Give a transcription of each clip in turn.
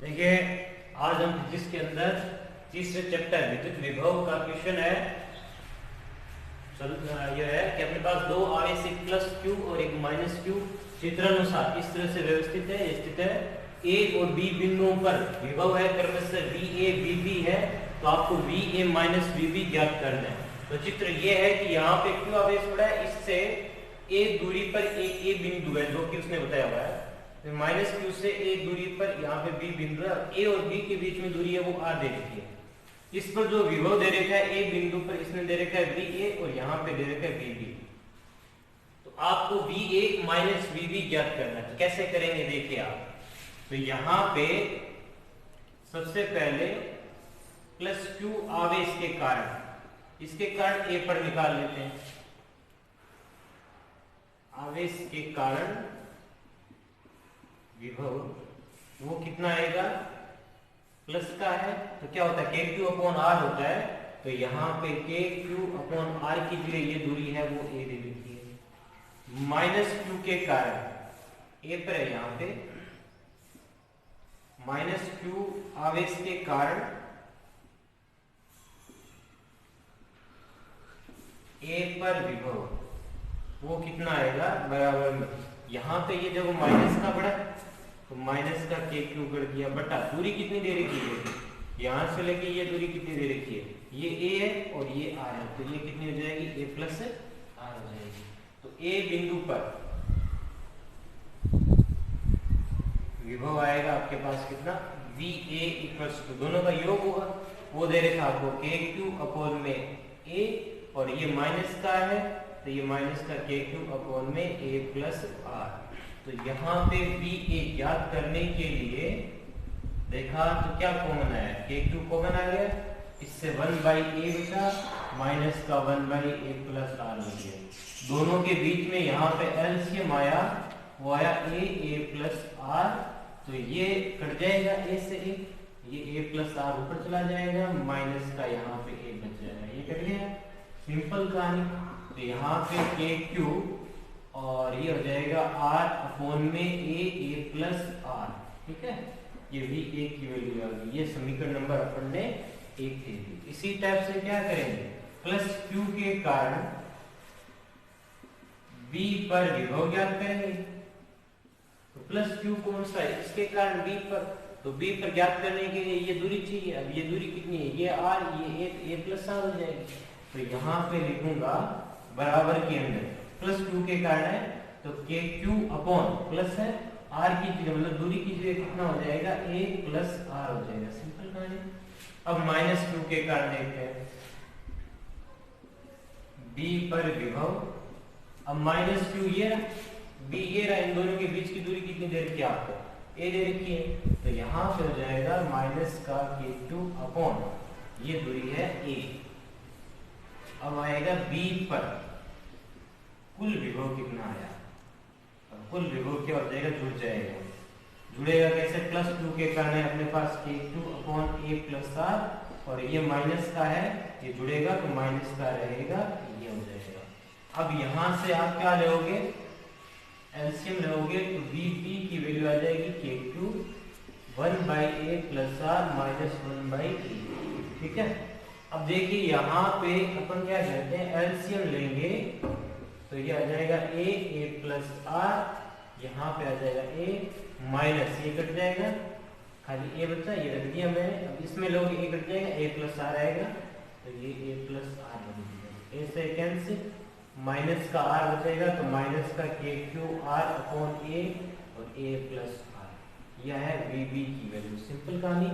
देखिए, आज हम फिजिक्स के अंदर तीसरे चैप्टर विद्युत विभव का क्वेश्चन है। यह है कि अपने पास दो आवेश, एक प्लस क्यू और एक माइनस क्यू, चित्रानुसार इस तरह से व्यवस्थित है स्थित है। ए और बी बिंदुओं पर विभव है क्रमशः वी ए वी बी है, तो आपको V A minus V B ज्ञात करना है। तो चित्र यह है कि यहाँ पे क्यू आवेश पड़ा है, इससे ए दूरी पर ए बिंदु है जो कि उसने बताया हुआ है। माइनस क्यू से ए दूरी पर यहाँ पे बी बिंदु है, ए और बी के बीच में दूरी है वो आर दे रखी है। इस पर जो विभव दे रखा है ए बिंदु पर, इसने दे रखा है वी ए और यहाँ पे दे रखा है वी बी। तो आपको V A minus V B ज्ञात करना है। तो कैसे करेंगे देखिए आप। तो यहाँ पे सबसे पहले प्लस क्यू आवेश के कारण, इसके कारण ए पर निकाल लेते हैं। आवेश के कारण विभव वो कितना आएगा, प्लस का है, तो क्या होता है के क्यू अपॉन आर होता है। तो यहाँ पे के क्यू अपॉन आर की जो ये दूरी है वो ए दे देती है। माइनस क्यू के कारण ए पर है, यहाँ पे माइनस क्यू आवेश के कारण ए पर विभव वो कितना आएगा, बराबर में यहाँ पे ये जब माइनस का बढ़ा तो माइनस का के क्यू कर दिया बटा दूरी कितनी दे रखी है, यहां से लेके ये दूरी कितनी दे रखी है, ये ए है और ये आर है, तो ये कितनी हो जाएगी, ए प्लस आर हो जाएगी। तो ए बिंदु पर विभव आएगा आपके पास कितना, वी ए इक्वल्स टू दोनों का योग होगा, वो दे रखा आपको के क्यू अपॉन में ए, और ये माइनस का है तो ये माइनस का के क्यू अपॉन में ए प्लस आर। तो यहाँ पे वी ए ज्ञात करने के लिए देखा तो क्या कॉमन आया, के क्यू कॉमन आ गया, इससे 1/a बचा, माइनस का 1/a प्लस आर हो गया। दोनों के बीच में यहाँ पे एलसीएम आया, वो आया ए प्लस आर, तो ये कट जाएगा ए से ए, ये ए प्लस आर ऊपर चला जाएगा, माइनस का यहाँ पे ए बच जाएगा, ये कट गया, सिंपल कहानी। तो यहाँ पे के क्यू और ये हो जाएगा आर अपॉन में ए प्लस आर, ठीक है, ये भी ए की वैल्यू आ गई। ये समीकरण नंबर अपन ने एक दे दी। इसी टाइप से क्या करेंगे, प्लस क्यू के कारण बी पर विभव ज्ञात करेंगे। तो प्लस क्यू कौन सा है, इसके कारण बी पर, तो बी पर ज्ञात करने के लिए ये दूरी चाहिए। अब ये दूरी कितनी है, ये आर, ये ए प्लस आर हो जाएगी। तो यहाँ पे लिखूंगा बराबर के अंदर प्लस क्यू के कारण है, तो के क्यू अपॉन प्लस है आर की जगह, मतलब दूरी की जगह कितना हो जाएगा, ए प्लस आर हो जाएगा, सिंपल कहानी। अब माइनस क्यू के कारण देखते हैं, बी पर विभव, अब माइनस क्यू ये बी ये रहा, इन दोनों के बीच की दूरी कितनी दे रखी है आपको, ए दे रखी है, तो यहाँ पे हो जाएगा माइनस का के क्यू अपॉन ये दूरी है ए। अब आएगा बी पर कुल विभव कितना आया, अब कुल विभव क्या हो जाएगा, जुड़ जाएगा। जुड़ेगा कैसे, प्लस क्यू के कारण है अपने पास के Q upon A plus R, और ये माइनस का है, ये जुड़ेगा तो माइनस का रहेगा, ये हो जाएगा। अब यहां से आप क्या लोगे, एलसीएम लोगे, तो वी बी की वैल्यू आ जाएगी के Q 1/a plus are minus 1/a, ठीक है। अब देखिए यहाँ पे अपन क्या करते हैं, एलसीएम लेंगे तो ये आ जाएगा ए प्लस आर, यहाँ पे आ जाएगा ए माइनस, ये कट जाएगा, खाली ए बचा, ये रख दिया मैंने। अब इसमें लोग ए कट जाएगा, ए प्लस आर आएगा, तो ये ए प्लस आर बन जाएगा, ए से कैंसिल, माइनस का आर बचेगा, तो माइनस का के क्यू आर अपॉन ए और ए प्लस आर, यह है वी बी की वैल्यू, सिंपल कहानी।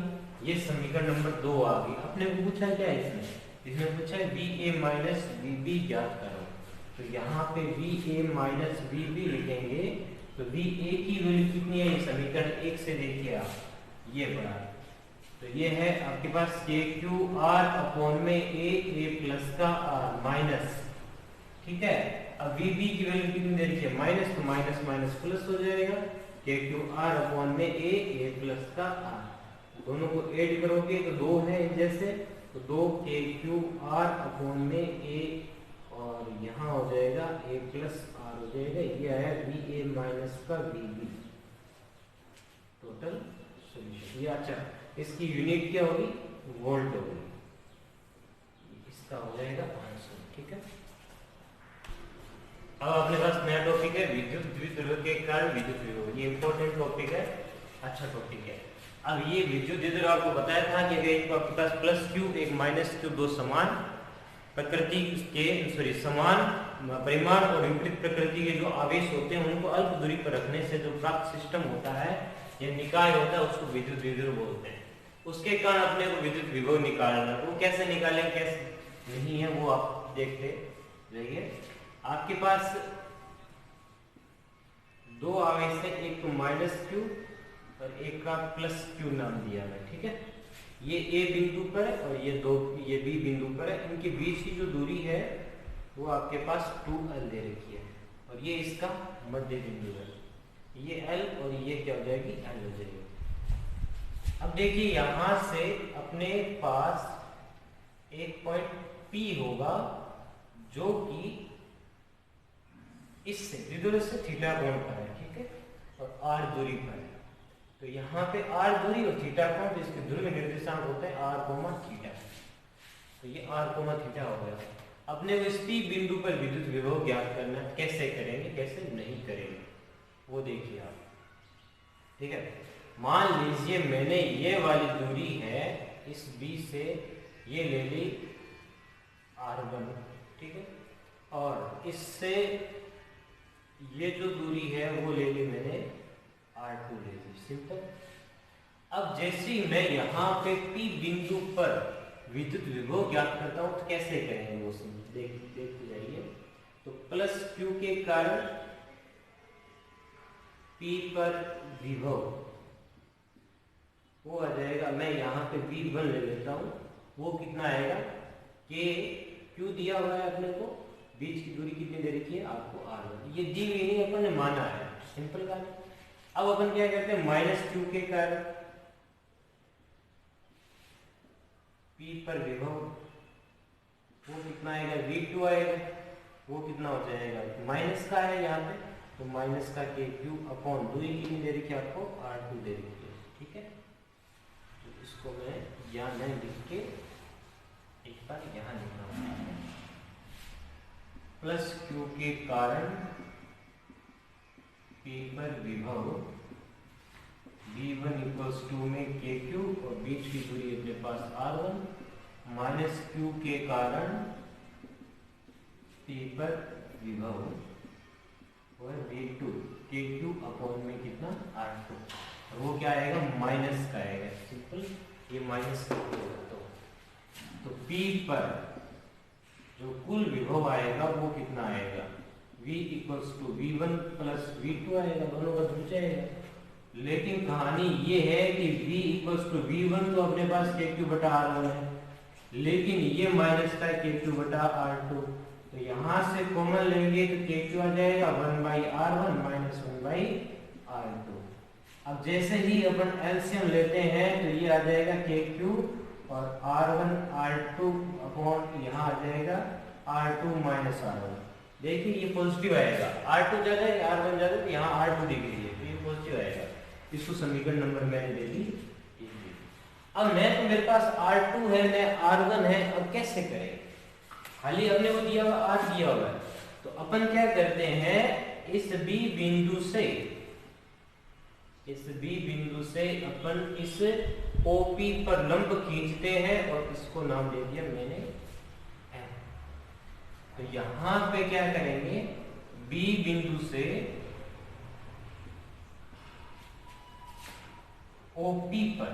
ये समीकरण नंबर 2 आ गई। अपने को पूछा क्या है इसमें पूछा है V A minus V B ज्ञात करो। तो यहाँ पे V A minus V B लिखेंगे, तो वी ए की वैल्यू कितनी है, ये समीकरण 1 से देखिए आप, ये बड़ा, तो ये है आपके पास के क्यू आर अपॉन में ए प्लस का आर माइनस, ठीक है। अब वी बी की वैल्यू कितनी दे रखी है, माइनस, तो माइनस माइनस प्लस हो जाएगा, के क्यू आर अपॉन में ए प्लस का आर, दोनों को ऐड करोगे तो 2 है जैसे, तो 2 के क्यू आर अपॉन में ए, और यहाँ हो जाएगा ए प्लस आर हो जाएगा, ये आया वी ए माइनस का वी बी, टोटल सॉल्यूशन। ये अच्छा, इसकी यूनिट क्या होगी? वोल्ट होगी। इसका हो जाएगा आंसर। ठीक है, अब अपने पास नया टॉपिक है विद्युत द्विध्रुव के कारण विद्युत विभव। ये इंपॉर्टेंट टॉपिक है, अच्छा टॉपिक है। अब ये विद्युत द्विध्रुव आपको बताया था कि अगर एक आपके पास प्लस क्यू एक माइनस क्यू, दो समान प्रकृति के समान परिमाण और विपरीत प्रकृति के जो आवेश होते हैं उनको अल्प दूरी पर रखने से जो प्राप्त सिस्टम होता है या निकाय होता है उसको विद्युत द्विध्रुव बोलते हैं। उसके कारण अपने को विद्युत विभव निकालना है। वो कैसे निकालें कैसे नहीं है वो आप देखते रहिए। आपके पास दो आवेश है, एक तो माइनस क्यू और एक का प्लस क्यू नाम दिया है। ठीक है, ये ए बिंदु पर है और ये बी बिंदु पर है। इनके बीच की जो दूरी है वो आपके पास 2l दे रखी है और ये इसका मध्य बिंदु है। ये l और ये क्या हो जाएगी? l हो जाएगी। अब देखिए यहां से अपने पास एक पॉइंट P होगा जो कि इससे द्विध्रुव से थीटा कोण पर है। ठीक है, और r दूरी पर है। तो यहाँ पे r दूरी और थीटा कोण, तो इसके ध्रुव निर्देशांक होते हैं r, थीटा। तो ये r, थीटा हो गया। अपने को इस P बिंदु पर विद्युत विभव ज्ञात करना है। कैसे करेंगे कैसे नहीं करेंगे वो देखिए आप। ठीक है, मान लीजिए मैंने ये वाली दूरी है इस B से ये ले ली r1। ठीक है, और इससे ये जो दूरी है वो ले ली मैंने r2 ले ली। सिंपल। अब जैसे ही मैं यहाँ पे P बिंदु पर विद्युत विभव ज्ञात करता हूँ तो कैसे करेंगे वो देखते जाइए। तो प्लस Q के कारण P पर विभव वो आ जाएगा। मैं यहाँ पे V1 ले लेता हूँ, वो कितना आएगा? K Q दिया हुआ है अपने को, बीच की दूरी कितनी दे रखी है आपको? r1। ये दी हुई नहीं, अपन ने माना है। सिंपल का। अब अपन क्या करते हैं? माइनस क्यू के कारण P पर विभव वो कितना आएगा? V2 आएगा। वो कितना हो जाएगा? माइनस का है यहाँ पे, तो माइनस का KQ अपॉन दूरी कितनी दे रखी है आपको? r2 दे रखी है। ठीक है, तो इसको मैं यहाँ नहीं लिख के एक बार यहाँ लिखना है। प्लस क्यू के कारण P पर विभव V1 इक्वल्स 2 में KQ और बीच की दूरी अपने पास R1 माइनस Q के कारण P पर विभव और V2 KQ अपॉन में कितना? R2। और वो क्या आएगा? माइनस का आएगा। सिंपल, ये माइनस का तो P पर जो कुल विभव आएगा वो कितना आएगा? V equals to V1 plus V2 आएगा, दोनों का जुड़ जाएगा। लेकिन कहानी ये है कि V इक्वल्स टू V1 तो अपने पास KQ बटा R1 है, लेकिन ये माइनस का KQ बटा R2। तो यहाँ से कॉमन लेंगे तो KQ आ जाएगा 1/R1 माइनस 1/R2। अब जैसे ही अपन एलसीएम लेते हैं तो ये आ जाएगा KQ और R1 R2 अपॉन यहाँ आ जाएगा R2 माइनस R1। देखिए ये पॉजिटिव आएगा, R2 ज्यादा है R1 ज्यादा, तो यहाँ R2 दिख रही है तो ये पॉजिटिव आएगा। इसको समीकरण नंबर मैंने दे दी। अब मैं तो मेरे पास R2 है, मैं R1 है, अब कैसे करें? खाली हमने वो दिया हुआ R दिया हुआ है, तो अपन क्या करते हैं? इस B बिंदु से अपन इस OP पर लंब खींचते हैं और इसको नाम दे दिया मैंने M। तो यहां पे क्या करेंगे? B बिंदु से OP पर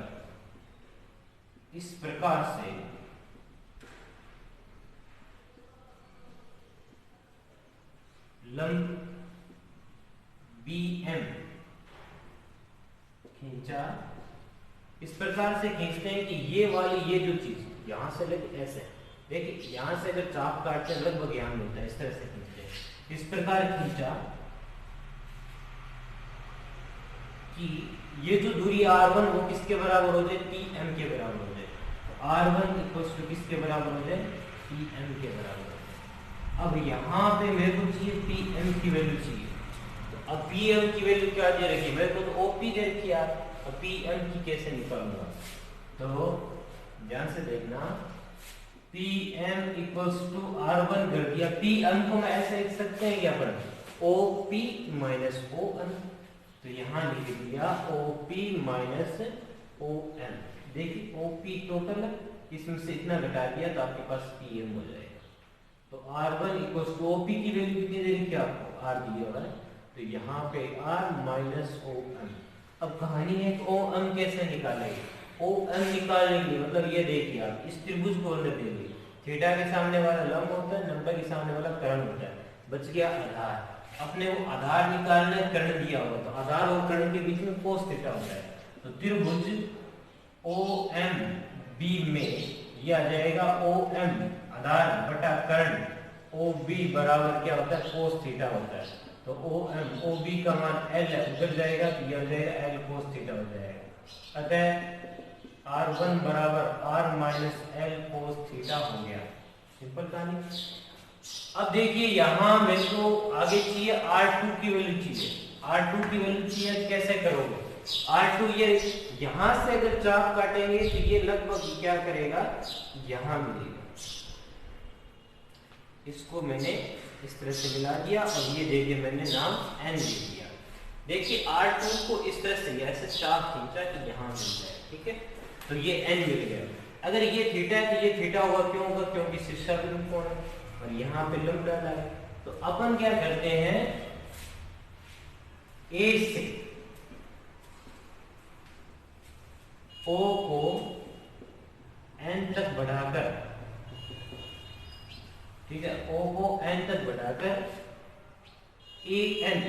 इस प्रकार से लंब BM खींचा। इस प्रकार से खींचते हैं कि ये वाली ये जो चीज यहां से लगे ऐसे, देखिए यहां से अगर चाप काटते हैं लगभग यहां मिलता है, इस तरह से खींचते हैं। इस प्रकार खींचा कि ये जो दूरी R1 वो किसके बराबर हो जाए? PM के बराबर हो जाए। तो R1 इक्वल्स टू किसके बराबर हो जाए? PM के बराबर हो जाए। अब यहाँ पे मेरे को चाहिए PM की वैल्यू चाहिए, तो अब PM की वैल्यू क्या दे रखी है? मेरे को तो OP दे रखी है। और पी एम की कैसे निकालूंगा, तो ध्यान से देखना, P M equals to R1 कर दिया, पी एम को मैं ऐसे लिख सकते हैं क्या पर O P minus O M, तो यहां लिख दिया O P minus O M. देखिए ओ पी टोटल है, इसमें से इतना घटा दिया तो आपके पास पी एम हो जाएगा। तो R1 इक्वल्स टू OP की वैल्यू कितनी देनी क्या आपको, R दिया हुआ है, तो यहाँ पे R माइनस OM। अब कहानी है कि OM कैसे निकालेंगे, OM निकालेंगे मतलब ये देखिए आप इस त्रिभुज को अंदर देंगे, थीटा के सामने वाला लंब होता है, 90 के सामने वाला कर्ण होता है, बच गया आधार। अपने वो आधार निकालना है, कर्ण दिया हुआ, तो आधार और कर्ण के बीच में कोस थीटा होता है, तो त्रिभुज OMB में यह आ जाएगा OM आधार बटा कर्ण OB बराबर क्या होता है, कोस थीटा होता है। तो OB का मान L है, उधर जाएगा तो यह हो जाएगा L कोस थीटा हो जाएगा। अतः R1 बराबर R minus L cos theta हो गया। सिंपल कहानी। अब देखिए यहाँ मेरे को आगे चाहिए R2 की वैल्यू चाहिए, R2 की वैल्यू चाहिए, कैसे करोगे, R2 ये यहां से अगर चाप काटेंगे तो ये लगभग क्या करेगा, यहां मिलेगा, इसको मैंने इस तरह से मिला दिया और ये देखिए मैंने नाम n दे दिया। देखिए R2 को इस तरह से ऐसे चाप खींचा कि यहां मिल जाए, ठीक है, तो ये n मिल गया। अगर ये थीटा है तो ये थीटा होगा, क्यों होगा, क्योंकि शीर्षा बिंदु कोण है और यहाँ पे लंब डाला है। तो अपन क्या करते हैं, A से O को n तक बढ़ाकर, ठीक है, O को n तक बढ़ाकर AN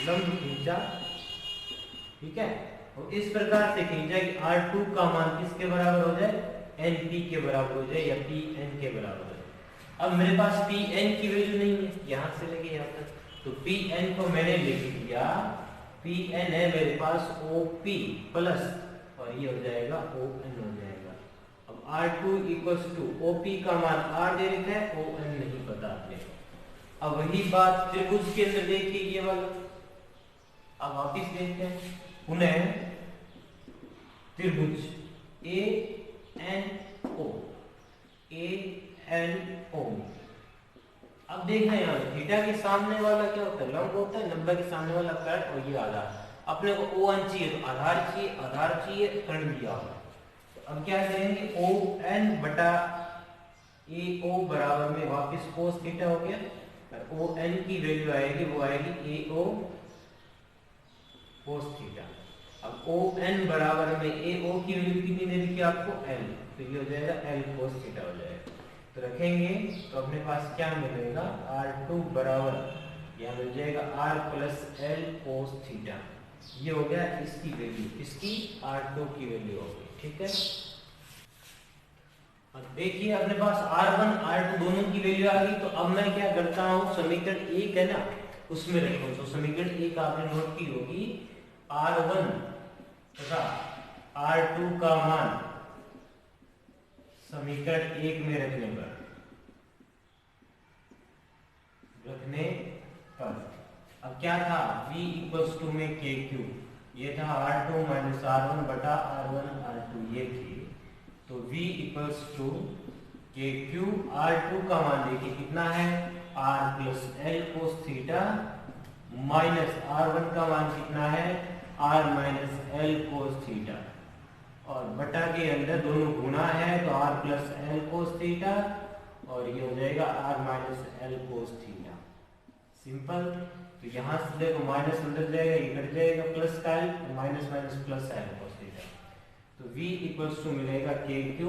लंब खींचा, ठीक है, और इस प्रकार से खींचा कि R2 का मान किसके बराबर हो जाए, NP के बराबर हो जाए या PN के बराबर हो जाए। अब मेरे पास PN की वैल्यू नहीं है, यहां से लेके यहां तक, तो PN को मैंने लिख दिया, PN है मेरे पास OP प्लस और ये हो जाएगा ON हो जाएगा। अब R2 इक्वल्स टू OP का मान R दे रखा है, ON नहीं पता आपने। अब वही बात त्रिभुज के अंदर देखिए ये वाला, अब वापिस देखते हैं पुनः त्रिभुज ANO, अब देखना यहाँ थीटा के सामने वाला क्या होता है, लंब होता है, 90 के सामने वाला कर्ण और ये आधार। अपने को ON चाहिए तो आधार चाहिए, कर्ण दिया होगा। तो अब क्या करेंगे, ON बटा AO बराबर में वापस कोस थीटा हो गया, और ON की वैल्यू आएगी, वो आएगी AO कोस थीटा। अब ON बराबर में AO की वैल्यू कितनी दे रखी है आपको, L, तो ये हो जाएगा L कोस थीटा हो जाएगा। तो रखेंगे तो अपने पास क्या मिलेगा, R2 बराबर यह मिल जाएगा R plus L cos theta, ये हो गया इसकी वैल्यू, इसकी R2 की वैल्यू हो गई, ठीक है। अब देखिए अपने पास R1 R2 दोनों की वैल्यू आ गई, तो अब मैं क्या करता हूँ, समीकरण 1 है ना उसमें रखूँ, तो समीकरण 1 आपने नोट की होगी, R1 तथा R2 का मान समीकरण 1 में रखने पर अब क्या था, V इक्वल्स टू में KQ, ये था R2 माइनस R1 बटा R1 R2 ये थी, तो V equals to KQ, R2 का मान देखिए कितना है, R plus L cos theta, minus R1 का मान कितना है, R minus L cos theta, और बटा के अंदर दोनों गुणा है तो R plus L cos theta, और ये हो जाएगा R minus L cos theta. Simple. तो यहाँ से देखो माइनस अंदर जाएगा, ये कट जाएगा, प्लस का L, minus minus plus L cos theta, तो V इक्वल्स टू मिलेगा KQ,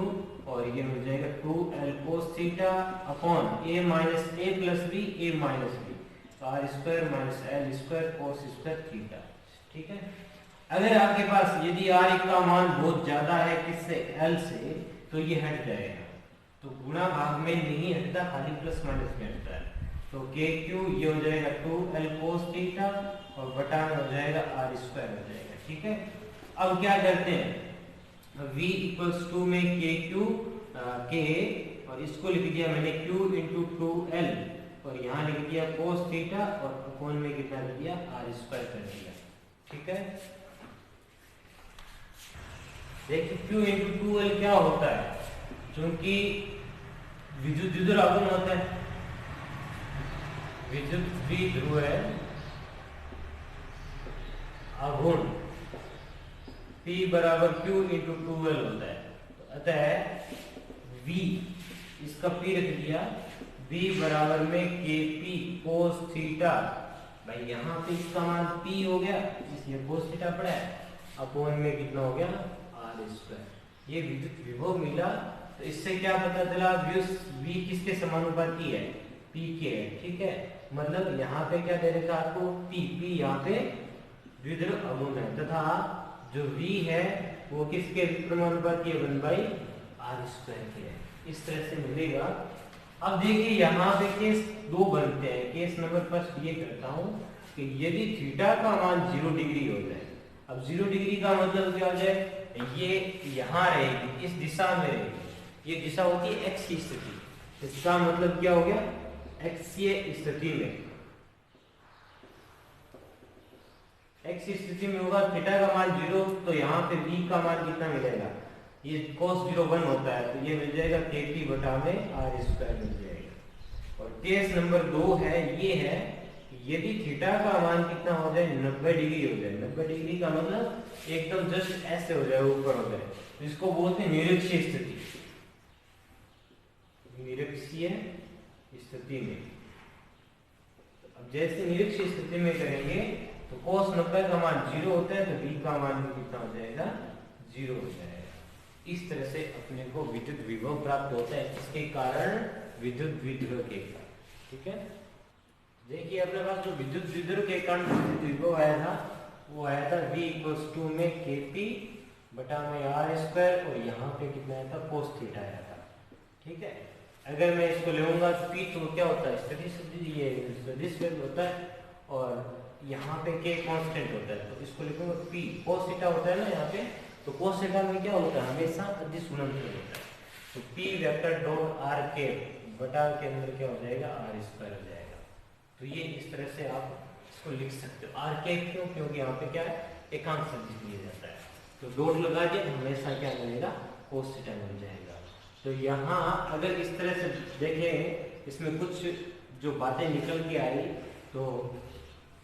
और ये मिल जाएगा 2L cos theta upon A minus A plus B, A minus B, तो R square minus L square cos square theta, ठीक है। अगर आपके पास यदि R का मान बहुत ज्यादा है किससे, L से, तो ये हट जाएगा, तो गुणा भाग में नहीं हटता, खाली प्लस माइनस में हटता है, तो KQ ये हो जाएगा 2L कोस थीटा और बटा में हो जाएगा R स्क्वायर हो जाएगा, ठीक है। अब क्या करते हैं, V इक्वल्स टू में KQ K, और इसको लिख दिया मैंने Q इंटू 2L और यहाँ लिख दिया cos थीटा और अपोन में कितना लिख दिया r स्क्वायर कर दिया। ठीक है, देखिए Q इंटू 2L क्या होता है, क्योंकि विद्युत द्विध्रुव आघूर्ण होता है, विद्युत द्विध्रुव आघूर्ण P बराबर Q इंटू 2L होता है। अतः V इसका P रख दिया, V बराबर में KP cos थीटा, भाई यहाँ पे इसका मान P हो गया इसलिए cos थीटा पड़ा है, अपोन में कितना हो गया r स्क्वायर। ये विद्युत विभव मिला, तो इससे क्या पता चला V किसके समानुपाती है, P के है। ठीक है, मतलब यहाँ पे क्या दे रखा आपको P यहाँ पे द्विध्रुव आघूर्ण है, तथा जो V है वो किसके समानुपाती है 1/r स्क्वायर के है। इस तरह से मिलेगा। अब देखिए यहाँ पे केस 2 बनते हैं। केस नंबर फर्स्ट ये करता हूँ कि यदि थीटा का मान 0 डिग्री हो जाए, अब 0 डिग्री का मतलब क्या हो जाए, ये यहाँ रहेगी, इस दिशा में रहेगी, ये दिशा होती है x की स्थिति, इसका मतलब क्या हो गया एक्सीय स्थिति में, x की स्थिति में होगा थीटा का मान 0, तो यहाँ पे v का मान कितना मिलेगा, ये cos 0 1 होता है, तो ये मिल जाएगा kp बटा में r स्क्वायर मिल जाएगा। और केस नंबर 2 है, ये है यदि थीटा का मान कितना हो जाए 90 डिग्री हो जाए, 90 डिग्री का मतलब एकदम जस्ट ऐसे हो जाए, ऊपर हो जाए, तो इसको बोलते हैं निरक्षीय स्थिति। निरक्षीय स्थिति में अब जैसे निरक्षीय स्थिति में करेंगे तो cos 90 का मान 0 होता है, तो v का मान भी कितना हो जाएगा 0 हो जाएगा। इस तरह से अपने को विद्युत विभव प्राप्त होता है, इसके कारण विद्युत द्विध्रुव के कारण। ठीक है, देखिए अपने पास जो विद्युत द्विध्रुव के कारण विद्युत विभव आया था, वो आया था v = में kp बटा में r स्क्वायर, और यहाँ पे कितना आया था cos थीटा आया था। ठीक है, अगर मैं इसको लूंगा तो p तो क्या होता है सदिश वेग होता है, और यहाँ पे k कांस्टेंट होता है, तो इसको लिखूंगा p cos थीटा होता है ना यहाँ पे, तो cos थीटा में क्या होता है हमेशा अदिश गुणनफल होता है, तो p वेक्टर डॉट r के बटा के अंदर क्या हो जाएगा r स्क्वायर हो जाएगा। तो ये इस तरह से आप इसको लिख सकते हो। r के क्यों, क्योंकि यहाँ पे क्या है एकांक सदिश लिया जाता है, तो डॉट लगा दिया तो हमेशा क्या मिलेगा cos थीटा मिल जाएगा। तो यहाँ अगर इस तरह से देखें, इसमें कुछ जो बातें निकल के आई, तो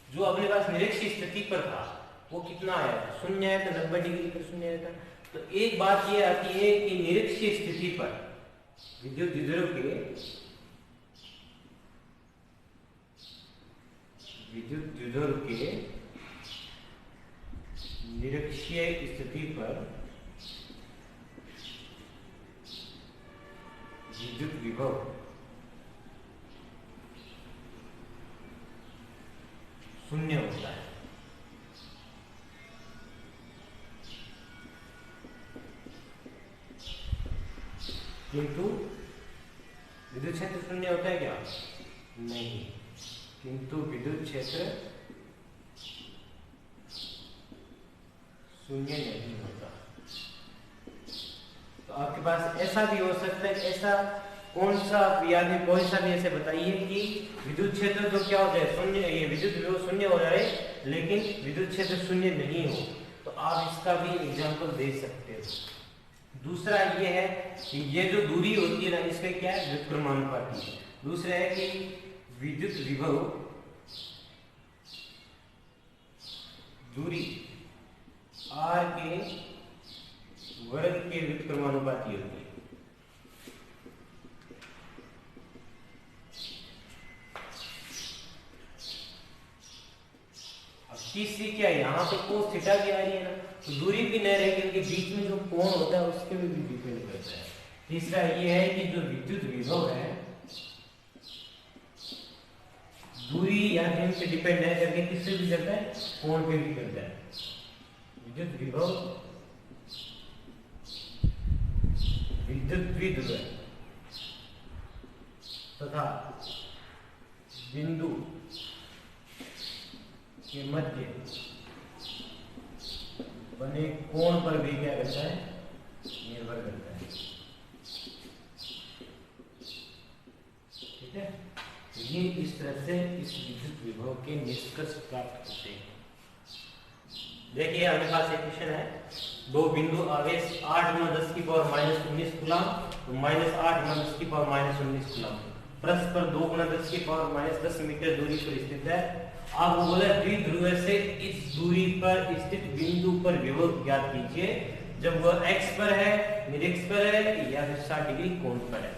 जो अपने पास निरक्षीय स्थिति पर था वो कितना आया था, 0 आया था, 90 डिग्री पर 0 आया था। तो एक बात ये आती है कि निरक्षीय स्थिति पर विद्युत द्विध्रुव के निरक्षीय स्थिति पर विद्युत विभव शून्य होता है। किंतु विद्युत क्षेत्र शून्य होता है क्या, नहीं, किंतु विद्युत क्षेत्र शून्य नहीं होता। तो आपके पास ऐसा भी हो सकता है, ऐसा कौन सा याद है, कोई सा भी ऐसे बताइए कि विद्युत क्षेत्र तो क्या हो जाए शून्य, ये विद्युत विभव शून्य हो जाए लेकिन विद्युत क्षेत्र शून्य नहीं हो, तो आप इसका भी एग्जांपल दे सकते हो। दूसरा ये है कि ये जो दूरी होती है ना, इसका क्या है व्युत्क्रमानुपाती है। दूसरा है कि विद्युत विभव दूरी r के वर्ग के व्युत्क्रमानुपाती होती है। तीसरी क्या है, यहाँ पे cos थीटा भी आ रही है ना, तो दूरी भी नहीं रहेगी, क्योंकि बीच में जो कोण होता है उसके भी डिपेंड करता है। तीसरा ये है कि जो विद्युत विभव है दूरी या दिन पे डिपेंड है करके किससे भी करता है, कोण पे भी करता है। विद्युत विभव विद्युत द्विध्रुव तथा बिंदु के मध्य बने कोण पर भी क्या करता है, निर्भर करता है। ठीक है, ये इस तरह से इस विद्युत विभव के निष्कर्ष प्राप्त होते हैं। देखिए हमारे पास एक क्वेश्चन है, दो बिंदु आवेश 8 × 10⁻⁻19 कूलम, -8 × 10⁻⁻19 कूलम, परस्पर 2 × 10⁻10 मीटर दूरी पर स्थित है। आप बोले द्विध्रुव से इस दूरी पर स्थित बिंदु पर विभव ज्ञात कीजिए जब वह x पर है, निरक्ष पर है या फिर 60 डिग्री कोण पर है।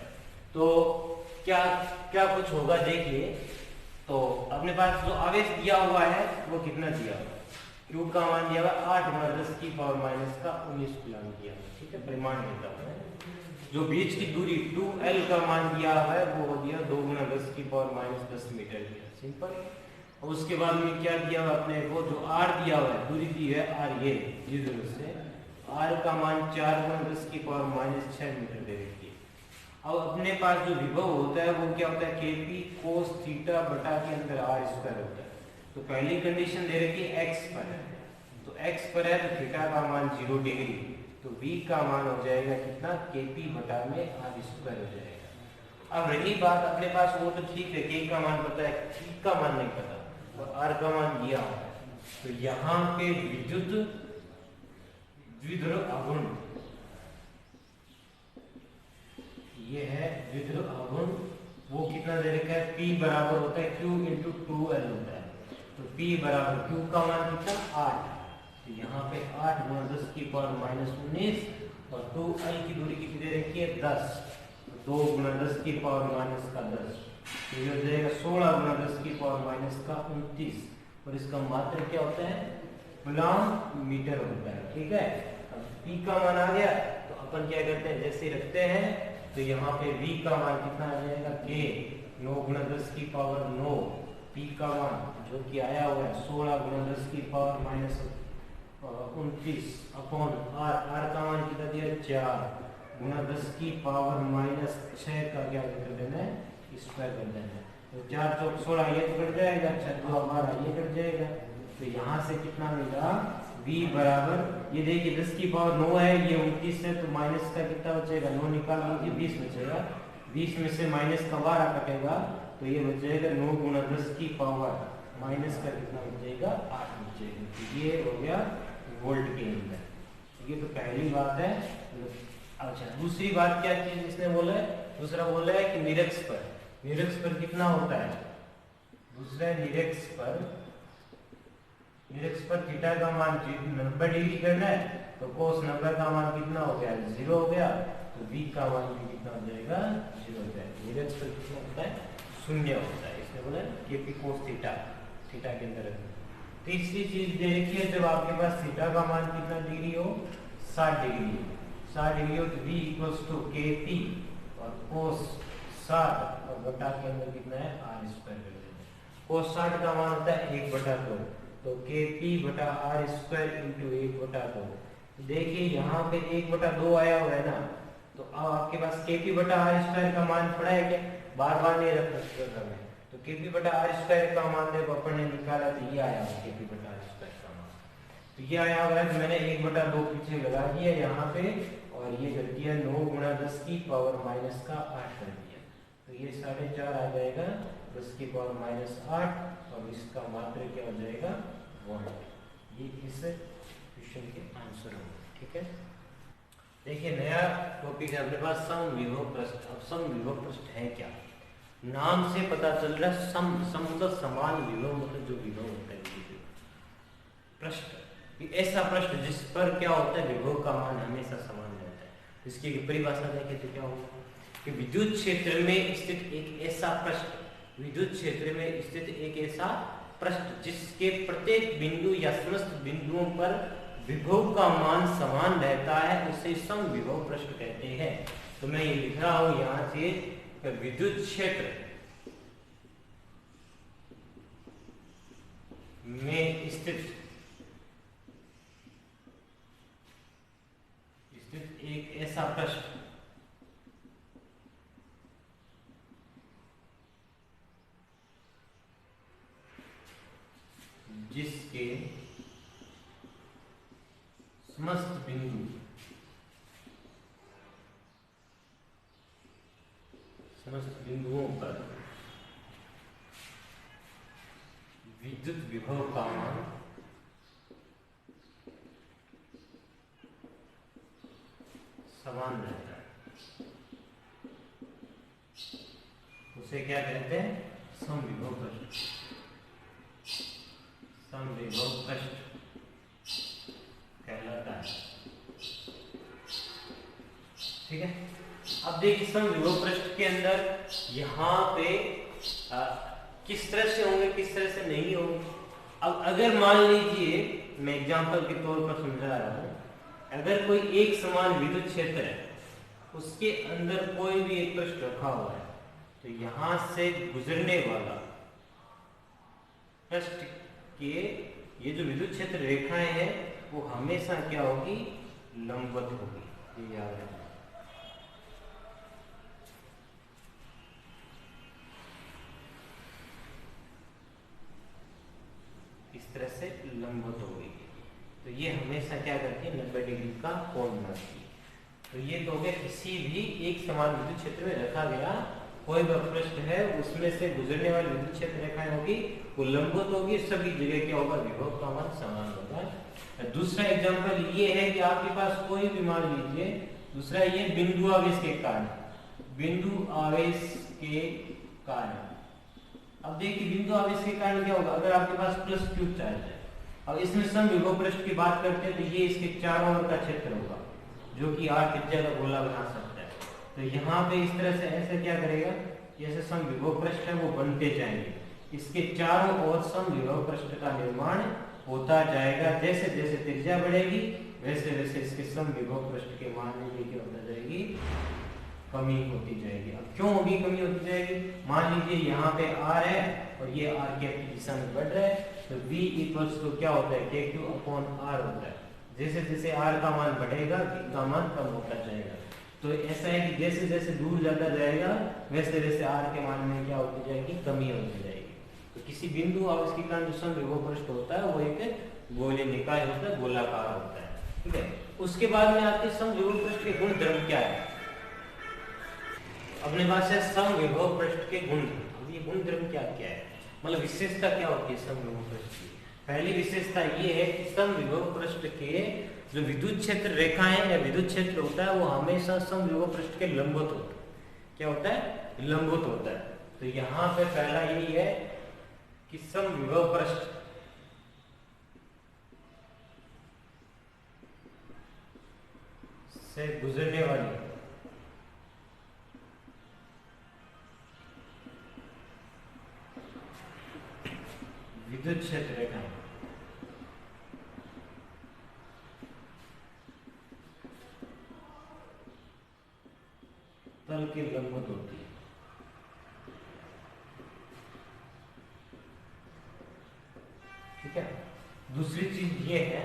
तो क्या क्या कुछ होगा देखिए। तो अपने पास जो आवेश दिया हुआ है वो कितना दिया हुआ है, Q का मान दिया हुआ 8 × 10⁻⁻19 कूलम दिया है, ठीक है, परिमाण देता है। जो बीच की दूरी 2L का मान दिया है वो हो दिया 2 × 10⁻10 मीटर दिया, सिंपल। और उसके बाद में क्या दिया हुआ अपने को, जो R दिया हुआ है, दूरी दी है R, ये द्विध्रुव से R का मान 4 × 10⁻6 मीटर दे रखी है। अब अपने पास जो विभव होता है वो क्या होता है, Kp cos थीटा बटा के अंदर R² होता है। तो पहली कंडीशन दे रखी है x पर है, तो x पर है तो थीटा का मान 0 डिग्री, तो v का मान हो जाएगा कितना, Kp बटा में R² हो जाएगा। अब रही बात अपने पास, वो तो ठीक है, K का मान पता है, P का मान नहीं पता, तो R का मान दिया हुआ है। तो यहाँ पे विद्युत द्विध्रुव आघूर्ण, ये है द्विध्रुव आघूर्ण, वो कितना दे रखा है, P बराबर होता है Q × 2L होता है। तो P बराबर Q का मान कितना, 8, तो यहाँ पे 8 × 10⁻19 और 2L की दूरी कितनी दे रखी है, 10, तो 2 × 10⁻10, तो ये हो जाएगा 16 × 10⁻29 और इसका मात्रक क्या होता है, कूलम मीटर होता है, ठीक है। अब P का मान आ गया तो अपन क्या करते हैं, जैसे रखते हैं तो यहाँ पे V का मान कितना आ जाएगा, K 9 × 10⁻9, P का मान जो कि आया हुआ है 16 × 10⁻29 अपॉन R का मान कितना दिया, 4 × 10⁻6 का क्या कर देना है, स्क्वायर कर देना है। तो 4 × 4 = 16, ये तो कट जाएगा, 6 × 2 = 12, ये कट जाएगा। तो यहाँ से कितना मिला, V बराबर, ये देखिए 10⁻9 है, ये 29 है, तो माइनस का कितना बचेगा, 9 निकाल लीजिए, 20 बचेगा, 20 में से माइनस का 12 कटेगा, तो ये बचेगा 9 × 10 की पावर माइनस का कितना बचेगा, 8 बचेगा। तो ये हो गया वोल्ट के अंदर। ये तो पहली बात है। अच्छा, दूसरी बात क्या चीज इसने बोला है, दूसरा बोला है कि निरक्ष पर कितना होता है, दूसरा निरक्ष पर थीटा का मान 90 डिग्री करना है, तो कोस 90 का मान कितना हो गया, 0 हो गया, तो V का मान भी कितना हो जाएगा, 0 हो जाएगा। निरक्ष पर कितना होता है, 0 होता है, इसमें बोला Kp cos थीटा के अंदर। तीसरी चीज दे रखी है, जब आपके पास थीटा का मान कितना डिग्री हो, 60 डिग्री हो, तो V = Kp और cos 60 और बटा के अंदर कितना है, R² कर देना है। cos 60 का मान होता है 1/2, तो Kp बटा R² × 1/2। देखिए यहाँ पे 1/2 आया हुआ है ना, तो अब आपके पास Kp बटा R² का मान पड़ा है क्या, बार बार नहीं रख सकते हमें, तो Kp बटा R² का मान देखो अपन ने निकाला, तो ये आया हुआ Kp बटा R² का मान, तो ये आया हुआ है, तो मैंने 1/2 पीछे लगा दिया यहाँ पे, और ये कर दिया 9 × 10⁻8 कर दिया, तो ये 4.5 आ जाएगा 10⁻8, और इसका मात्रक क्या हो जाएगा, वोल्ट। ये इस क्वेश्चन के आंसर होंगे, ठीक है। देखिए नया टॉपिक है अपने पास, समविभव पृष्ठ। अब समविभव पृष्ठ है क्या, नाम से पता चल रहा है, सम मतलब समान विभव, मतलब जो विभव होता है, पृष्ठ ऐसा पृष्ठ जिस पर क्या होता है, विभव का मान हमेशा समान रहता है। इसकी परिभाषा देखें तो क्या होगा कि विद्युत क्षेत्र में स्थित एक ऐसा पृष्ठ, जिसके प्रत्येक बिंदु या समस्त बिंदुओं पर विभव का मान समान रहता है, उसे समविभव पृष्ठ कहते हैं। तो मैं ये लिख रहा हूं यहाँ से, विद्युत क्षेत्र में स्थित एक ऐसा पृष्ठ जिसके समस्त बिंदुओं पर विद्युत विभव का मान समान रहता है, उसे क्या कहते हैं? समविभव पृष्ठ। समविभव पृष्ठ कहलाता है। ठीक है, अब देखिए समविभव पृष्ठ के अंदर यहाँ पे किस तरह से होंगे, किस तरह से नहीं होंगे। अब अगर मान लीजिए, मैं एग्जांपल के तौर पर समझा रहा हूं, अगर कोई एक समान विद्युत क्षेत्र है, उसके अंदर कोई भी एक पृष्ठ रखा हुआ है, तो यहां से गुजरने वाला पृष्ठ के ये जो विद्युत क्षेत्र रेखाएं हैं वो हमेशा क्या होगी? लंबवत होगी। ये याद रखना। इस तरह से लंबवत होगी, तो ये हमेशा क्या करती है? 90 डिग्री का कोण बनाती है। तो ये तो हो गया, किसी भी एक समान विद्युत क्षेत्र में रखा गया कोई भी पृष्ठ है, उसमें से गुजरने वाली विद्युत क्षेत्र रेखाएं होगी, वो लंबवत होगी, सभी जगह क्या होगा? विभव का मान समान होगा। दूसरा एग्जांपल ये है कि आपके पास कोई भी, मान लीजिए दूसरा ये बिंदु आवेश के कारण, बिंदु आवेश के कारण। अब देखिए बिंदु आवेश के कारण क्या होगा? अगर आपके पास प्लस क्यू चार्ज है और इसमें समविभव पृष्ठ की बात करते हैं, तो ये इसके चारों ओर का क्षेत्र होगा जो कि r त्रिज्या का गोला बना सकता है। तो यहाँ पे इस तरह से ऐसे क्या करेगा? जैसे समविभव पृष्ठ है वो बनते जाएंगे, इसके चारों ओर समविभव पृष्ठ का निर्माण होता जाएगा। जैसे जैसे त्रिज्या बढ़ेगी वैसे वैसे इसके समविभव पृष्ठ के मान में क्या होता जाएगी? कमी होती जाएगी। अब क्यों होगी कमी होती जाएगी? मान लीजिए यहाँ पे r है और ये r की दिशा में बढ़ रहा है, तो v इक्वल्स टू क्या होता है? kq अपॉन r होता है। जैसे जैसे r का मान बढ़ेगा v का मान कम होता जाएगा। तो ऐसा है कि जैसे जैसे दूर जाता जाएगा वैसे वैसे r के मान में क्या होती जाएगी? कमी होती जाएगी। तो किसी बिंदु आवेश के कारण जो समविभव पृष्ठ होता है वो एक गोले निकाय होता है, गोलाकार होता है। ठीक है, उसके बाद में आते हैं समविभव पृष्ठ के गुण धर्म क्या है। अपने पास है समविभव पृष्ठ के गुण। ये गुण धर्म क्या क्या है, मतलब विशेषता क्या होती है समविभव पृष्ठ की? पहली विशेषता ये है कि समविभव पृष्ठ के जो विद्युत क्षेत्र रेखाएं या विद्युत क्षेत्र होता है वो हमेशा समविभव पृष्ठ के लंबवत होता है। क्या होता है? लंबवत होता है। तो यहाँ पे पहला यही है कि समविभव पृष्ठ से गुजरने वाली विद्युत क्षेत्र रेखाएं तल के लंबवत होती है। ठीक है, दूसरी चीज ये है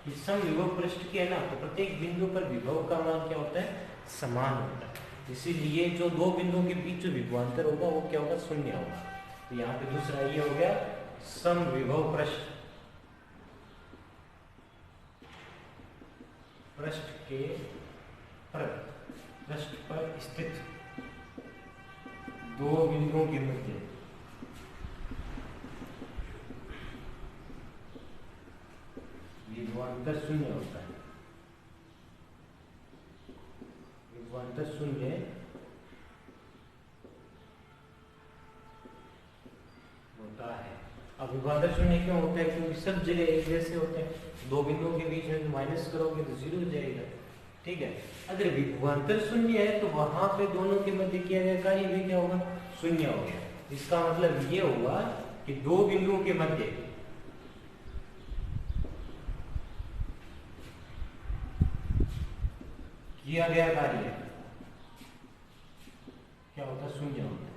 कि समविभव पृष्ठ के है ना, तो प्रत्येक बिंदु पर विभव का मान क्या होता है? समान होता है। इसीलिए जो दो बिंदुओं के बीच जो विभवांतर होगा वो क्या होगा? शून्य होगा। तो यहाँ पे दूसरा ये हो गया समविभव पृष्ठ के पृष्ठ पर स्थित दो बिंदुओं के मध्य विभवांतर शून्य होता है। विभवांतर शून्य होता है। अब विभवांतर शून्य क्यों होता है? क्योंकि सब जगह एक जैसे होते हैं। दो बिंदुओं के बीच में माइनस करोगे तो जीरो हो जाएगा। ठीक है, अगर विभवांतर शून्य है तो वहां पे दोनों के मध्य किया गया कार्य भी क्या होगा? शून्य हो गया। इसका मतलब ये हुआ कि दो बिंदुओं के मध्य किया गया कार्य क्या होता है? शून्य होता है।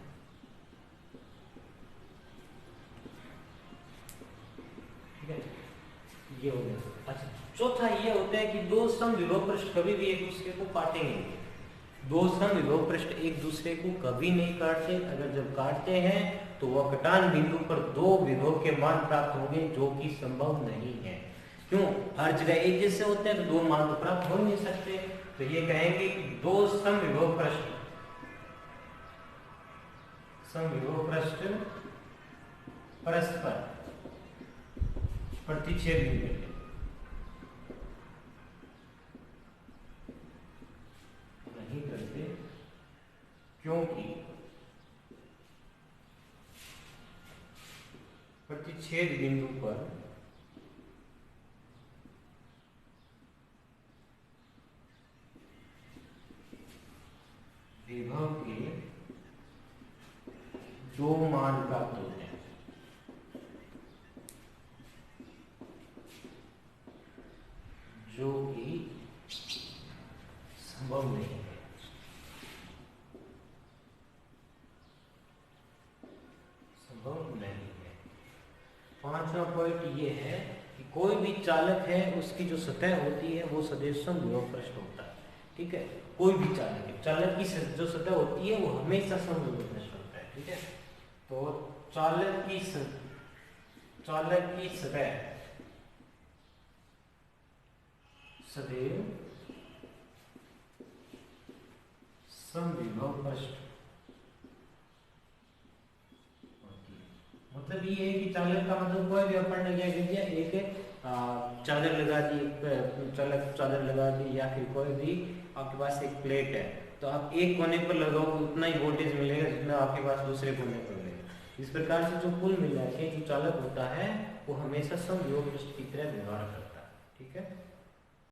ठीक है, ये हो गया। अच्छा, चौथा ये होता है कि दो समविभव पृष्ठ कभी भी एक दूसरे को काटेंगे नहीं। दो समविभव पृष्ठ एक दूसरे को कभी नहीं काटते। अगर जब काटते हैं तो वह कटान बिंदु पर दो विभव के मान प्राप्त होंगे, जो कि संभव नहीं है। क्यों? हर जगह एक जैसे होते हैं तो दो मान तो प्राप्त हो नहीं सकते। तो ये कहेंगे कि दो समविभव पृष्ठ परस्पर प्रतिच्छेद नहीं करते, नहीं करते क्योंकि प्रतिच्छेद बिंदु पर विभव के दो मान प्राप्त होते हैं, जो कि संभव नहीं है। संभव नहीं है। पांचवा पॉइंट ये है कि कोई भी चालक है उसकी जो सतह होती है वो सदैव समविभव पृष्ठ होता है। ठीक है, कोई भी चालक है, चालक की जो सतह होती है वो हमेशा समविभव पृष्ठ होता है। ठीक है, तो चालक की सतह सदैव समविभव पृष्ठ होती है। मतलब ये है कि चालक का मतलब कोई भी अपन ने क्या कर दिया, एक चादर लगा दी, चादर लगा दी, या फिर कोई भी आपके पास एक प्लेट है, तो आप एक कोने पर लगाओ उतना ही वोल्टेज मिलेगा जितना आपके पास दूसरे कोने पर मिलेगा। इस प्रकार से जो कुल मिला के जो चालक होता है वो हमेशा समविभव पृष्ठ की तरह व्यवहार करता है। ठीक है।